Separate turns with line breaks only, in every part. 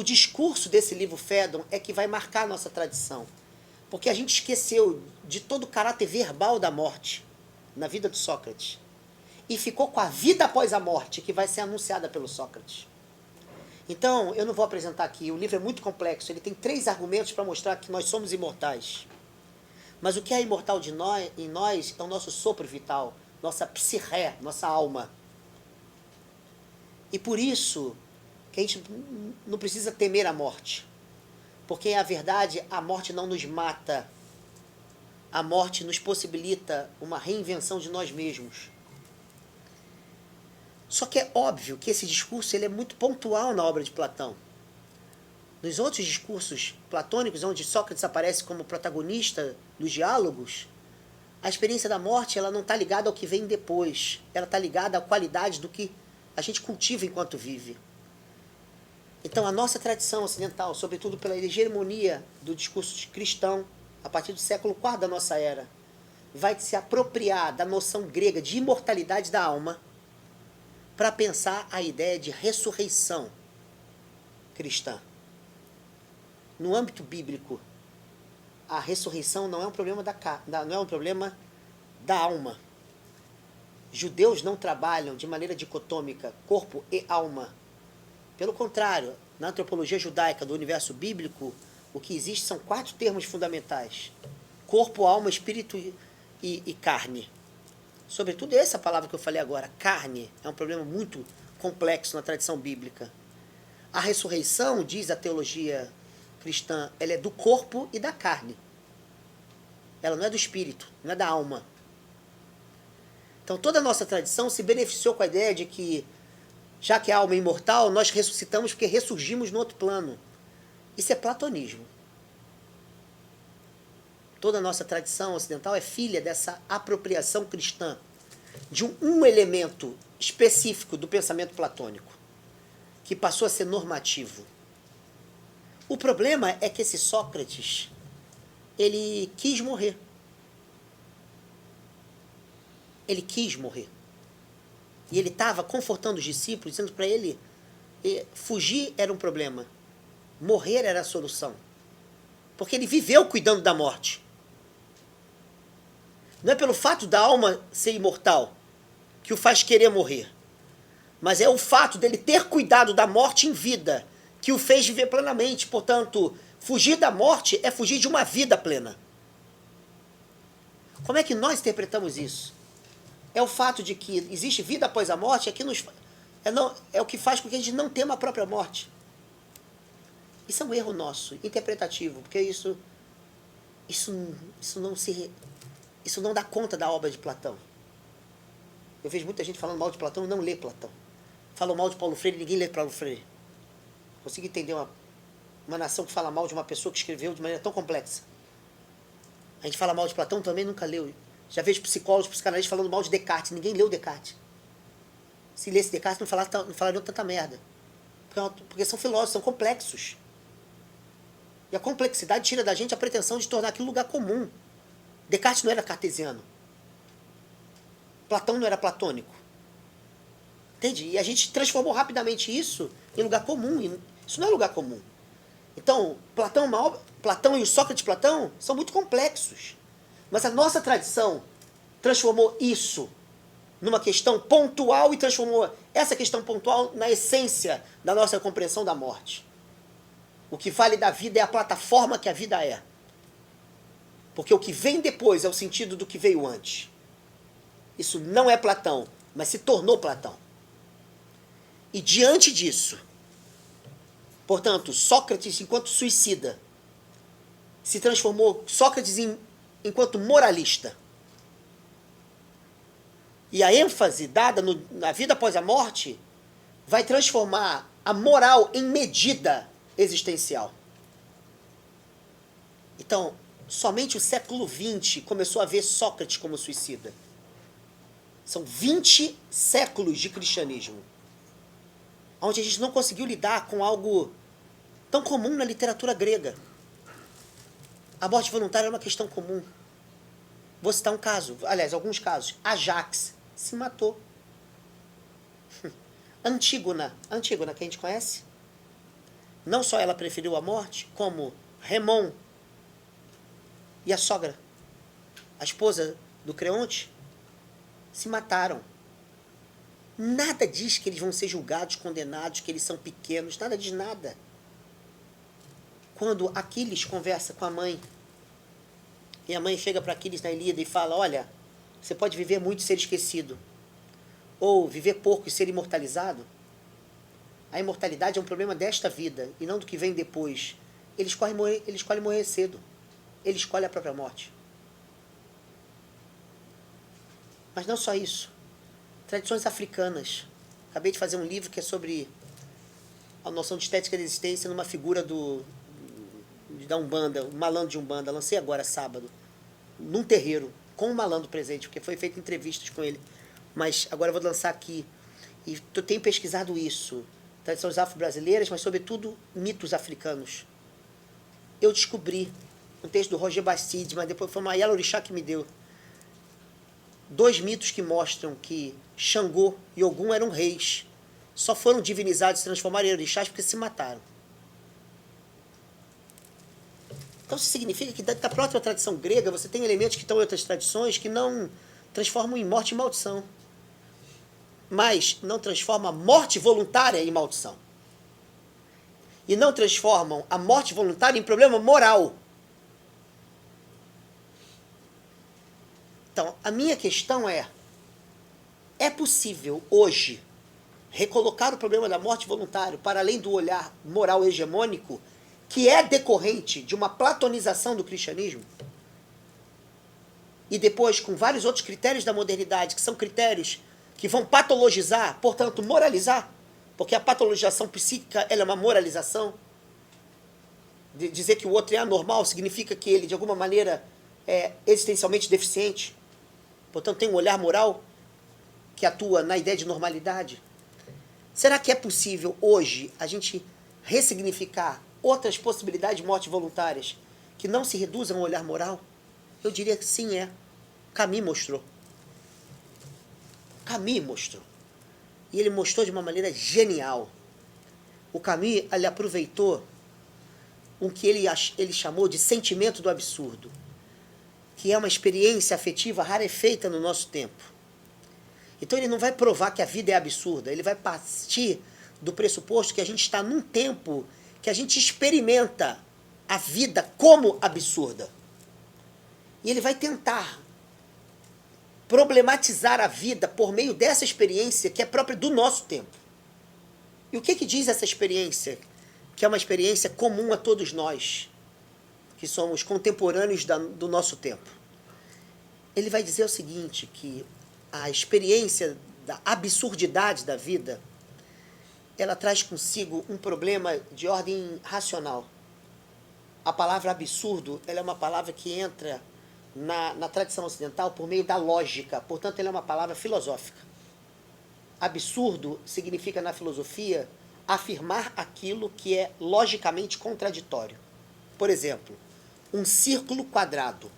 o discurso desse livro Fédon é que vai marcar a nossa tradição. Porque a gente esqueceu de todo o caráter verbal da morte na vida de Sócrates. E ficou com a vida após a morte, que vai ser anunciada pelo Sócrates. Então, eu não vou apresentar aqui, o livro é muito complexo, ele tem 3 argumentos para mostrar que nós somos imortais. Mas o que é imortal em nós é o nosso sopro vital, nossa psirré, nossa alma. E por isso que a gente não precisa temer a morte. Porque, a verdade, a morte não nos mata. A morte nos possibilita uma reinvenção de nós mesmos. Só que é óbvio que esse discurso ele é muito pontual na obra de Platão. Nos outros discursos platônicos, onde Sócrates aparece como protagonista dos diálogos, a experiência da morte ela não está ligada ao que vem depois. Ela está ligada à qualidade do que a gente cultiva enquanto vive. Então, a nossa tradição ocidental, sobretudo pela hegemonia do discurso cristão, a partir do século IV da nossa era, vai se apropriar da noção grega de imortalidade da alma para pensar a ideia de ressurreição cristã. No âmbito bíblico, a ressurreição não é um problema não é um problema da alma. Judeus não trabalham de maneira dicotômica corpo e alma. Pelo contrário, na antropologia judaica do universo bíblico, o que existe são 4 termos fundamentais: corpo, alma, espírito e carne. Sobretudo essa palavra que eu falei agora, carne, é um problema muito complexo na tradição bíblica. A ressurreição, diz a teologia cristã, ela é do corpo e da carne. Ela não é do espírito, não é da alma. Então toda a nossa tradição se beneficiou com a ideia de que, já que a alma é imortal, nós ressuscitamos porque ressurgimos no outro plano. Isso é platonismo. Toda a nossa tradição ocidental é filha dessa apropriação cristã de um elemento específico do pensamento platônico, que passou a ser normativo. O problema é que esse Sócrates, ele quis morrer. Ele quis morrer. E ele estava confortando os discípulos, dizendo para ele, fugir era um problema, morrer era a solução. Porque ele viveu cuidando da morte. Não é pelo fato da alma ser imortal que o faz querer morrer, mas é o fato dele ter cuidado da morte em vida que o fez viver plenamente. Portanto, fugir da morte é fugir de uma vida plena. Como é que nós interpretamos isso? É o fato de que existe vida após a morte, é o que faz com que a gente não tema a própria morte. Isso é um erro nosso, interpretativo, porque isso não dá conta da obra de Platão. Eu vejo muita gente falando mal de Platão e não lê Platão. Falam mal de Paulo Freire e ninguém lê Paulo Freire. Consigo entender uma nação que fala mal de uma pessoa que escreveu de maneira tão complexa. A gente fala mal de Platão também, nunca leu. Já vejo psicólogos, psicanalistas falando mal de Descartes. Ninguém leu Descartes. Se lesse Descartes, não falariam tanta merda. Porque são filósofos, são complexos. E a complexidade tira da gente a pretensão de tornar aquilo lugar comum. Descartes não era cartesiano. Platão não era platônico. Entende? E a gente transformou rapidamente isso em lugar comum. Isso não é lugar comum. Então, Platão e o Sócrates de Platão são muito complexos. Mas a nossa tradição transformou isso numa questão pontual e transformou essa questão pontual na essência da nossa compreensão da morte. O que vale da vida é a plataforma que a vida é. Porque o que vem depois é o sentido do que veio antes. Isso não é Platão, mas se tornou Platão. E diante disso, portanto, Sócrates, enquanto suicida, se transformou Sócrates enquanto moralista. E a ênfase dada na vida após a morte vai transformar a moral em medida existencial. Então, somente o século XX começou a ver Sócrates como suicida. São 20 séculos de cristianismo, onde a gente não conseguiu lidar com algo tão comum na literatura grega. A morte voluntária é uma questão comum. Vou citar um caso, aliás, alguns casos. Ajax se matou. Antígona, que a gente conhece, Não só ela preferiu a morte, como Remon e a sogra, a esposa do Creonte, se mataram. Nada diz que eles vão ser julgados, condenados, que eles são pequenos, nada diz nada. Quando Aquiles conversa com a mãe, e a mãe chega para Aquiles na Ilíada e fala, olha, você pode viver muito e ser esquecido, ou viver pouco e ser imortalizado. A imortalidade é um problema desta vida, e não do que vem depois. Ele escolhe morrer cedo. Ele escolhe a própria morte. Mas não só isso. Tradições africanas. Acabei de fazer um livro que é sobre a noção de estética da existência numa figura da Umbanda, um malandro de Umbanda. Lancei agora, sábado, num terreiro, com um malandro presente, porque foi feita entrevistas com ele. Mas agora eu vou lançar aqui. E eu tenho pesquisado isso. Tradições afro-brasileiras, mas sobretudo mitos africanos. Eu descobri um texto do Roger Bastide, mas depois foi uma Yala Orixá que me deu. 2 mitos que mostram que Xangô e Ogum eram reis. Só foram divinizados e transformaram em orixás porque se mataram. Então isso significa que da própria tradição grega você tem elementos que estão em outras tradições que não transformam em morte e maldição. Mas não transformam a morte voluntária em maldição. E não transformam a morte voluntária em problema moral. Então, a minha questão é possível hoje recolocar o problema da morte voluntária para além do olhar moral hegemônico que é decorrente de uma platonização do cristianismo? E depois com vários outros critérios da modernidade, que são critérios que vão patologizar, portanto moralizar, porque a patologização psíquica ela é uma moralização. De dizer que o outro é anormal significa que ele, de alguma maneira, é existencialmente deficiente. Portanto, tem um olhar moral que atua na ideia de normalidade. Será que é possível, hoje, a gente ressignificar outras possibilidades de morte voluntárias que não se reduzam ao olhar moral? Eu diria que sim, é. Camus mostrou. Camus mostrou. E ele mostrou de uma maneira genial. O Camus, ele aproveitou o que ele chamou de sentimento do absurdo, que é uma experiência afetiva rarefeita no nosso tempo. Então ele não vai provar que a vida é absurda, ele vai partir do pressuposto que a gente está num tempo que a gente experimenta a vida como absurda. E ele vai tentar problematizar a vida por meio dessa experiência que é própria do nosso tempo. E o que diz essa experiência? Que é uma experiência comum a todos nós, que somos contemporâneos do nosso tempo. Ele vai dizer o seguinte, que a experiência da absurdidade da vida, ela traz consigo um problema de ordem racional. A palavra absurdo, ela é uma palavra que entra na tradição ocidental por meio da lógica, portanto ela é uma palavra filosófica. Absurdo significa na filosofia afirmar aquilo que é logicamente contraditório. Por exemplo, um círculo quadrado,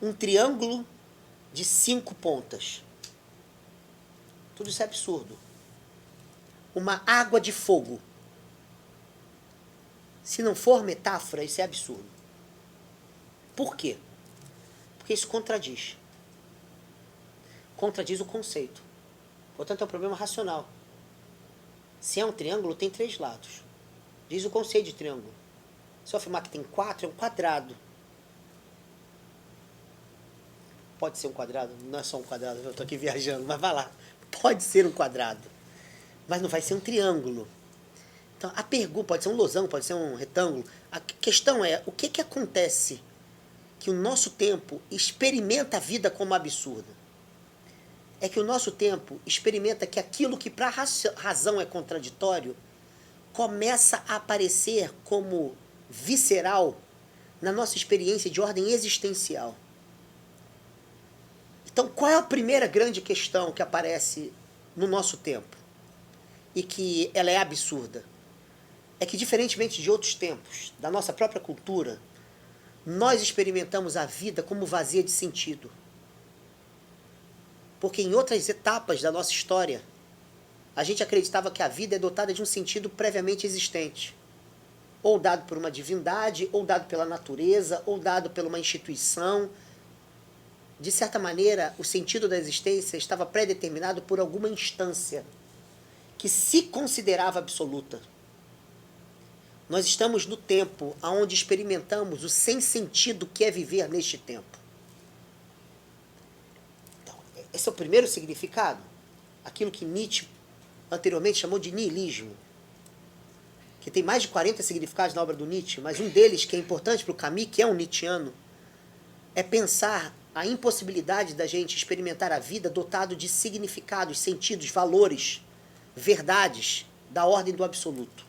um triângulo de 5 pontas. Tudo isso é absurdo. Uma água de fogo. Se não for metáfora, isso é absurdo. Por quê? Porque isso contradiz. Contradiz o conceito. Portanto, é um problema racional. Se é um triângulo, tem 3 lados. Diz o conceito de triângulo. Se eu afirmar que tem 4, é um quadrado. Pode ser um quadrado? Não é só um quadrado, eu estou aqui viajando, mas vai lá. Pode ser um quadrado. Mas não vai ser um triângulo. Então, a pergunta pode ser um losango, pode ser um retângulo. A questão é, o que acontece que o nosso tempo experimenta a vida como absurda? É que o nosso tempo experimenta que aquilo que para a razão é contraditório começa a aparecer como visceral na nossa experiência de ordem existencial. Então, qual é a primeira grande questão que aparece no nosso tempo? E que ela é absurda? É que, diferentemente de outros tempos, da nossa própria cultura, nós experimentamos a vida como vazia de sentido. Porque em outras etapas da nossa história, a gente acreditava que a vida é dotada de um sentido previamente existente. ou dado por uma divindade, ou dado pela natureza, ou dado por uma instituição. De certa maneira, o sentido da existência estava pré-determinado por alguma instância que se considerava absoluta. Nós estamos no tempo onde experimentamos o sem sentido que é viver neste tempo. Então, esse é o primeiro significado. Aquilo que Nietzsche anteriormente chamou de niilismo, que tem mais de 40 significados na obra do Nietzsche, mas um deles, que é importante para o Camus, que é um nietzschiano, é pensar a impossibilidade da gente experimentar a vida dotado de significados, sentidos, valores, verdades da ordem do absoluto.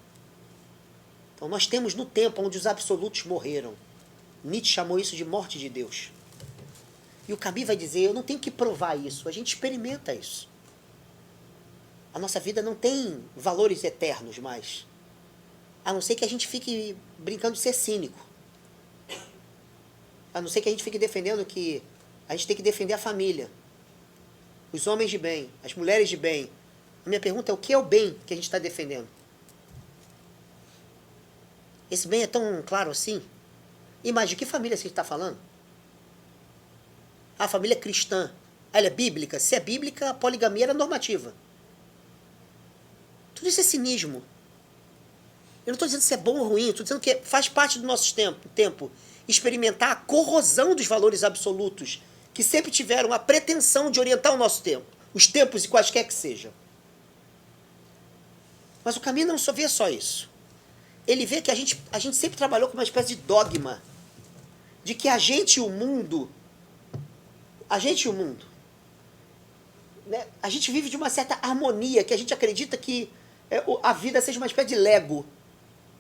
Então nós temos no tempo onde os absolutos morreram. Nietzsche chamou isso de morte de Deus. E o Camus vai dizer, eu não tenho que provar isso, a gente experimenta isso. A nossa vida não tem valores eternos mais. A não ser que a gente fique brincando de ser cínico. A não ser que a gente fique defendendo que a gente tem que defender a família. Os homens de bem, as mulheres de bem. A minha pergunta é, o que é o bem que a gente está defendendo? Esse bem é tão claro assim? Imagina, de que família você está falando? A família cristã. Ela é bíblica? Se é bíblica, a poligamia era normativa. Tudo isso é cinismo. Eu não estou dizendo se é bom ou ruim, estou dizendo que faz parte do nosso tempo experimentar a corrosão dos valores absolutos que sempre tiveram a pretensão de orientar o nosso tempo, os tempos e quaisquer que sejam. Mas o Camus não só vê só isso. Ele vê que a gente sempre trabalhou com uma espécie de dogma de que a gente e o mundo, né, a gente vive de uma certa harmonia, que a gente acredita que a vida seja uma espécie de Lego.